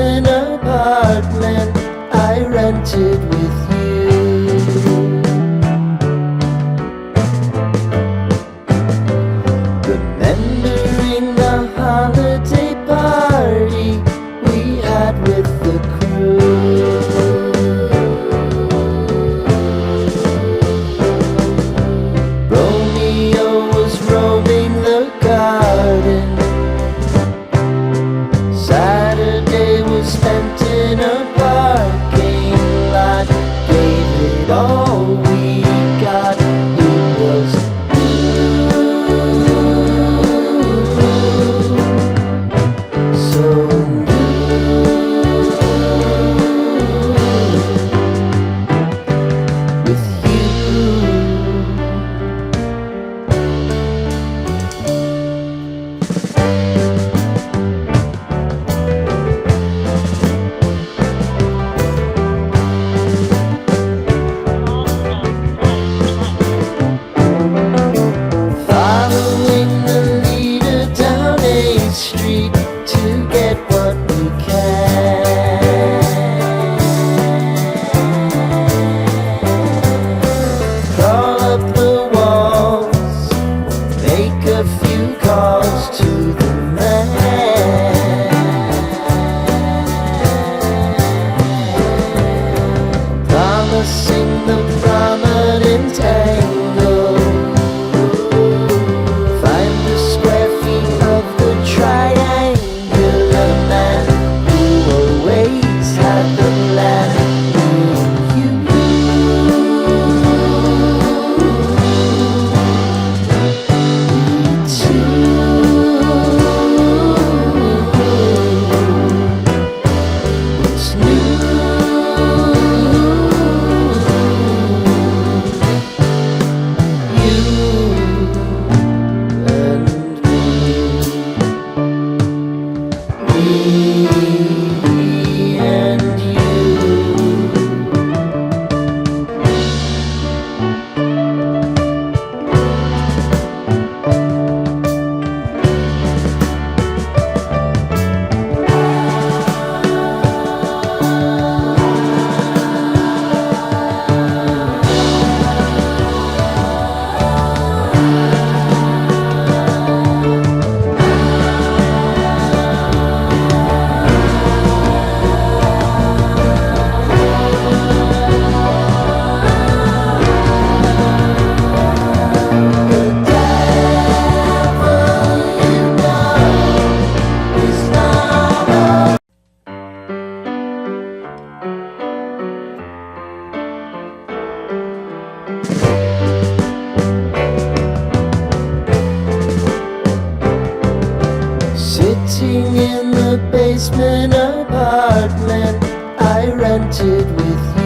basement apartment I rented with you. Remembering the holiday party we had with the crew. Romeo was roaming the garden. Saturday was spent in a parking lot. Gave it all we got. It was so with you. Following the leader down 8th Street to get what we can. Crawl up the walls, make a few calls to the man. Promising the prominent angle. Find the square feet of the triangular man who always had the plan. You What's new? Me and you. Sitting in the basement apartment I rented with you.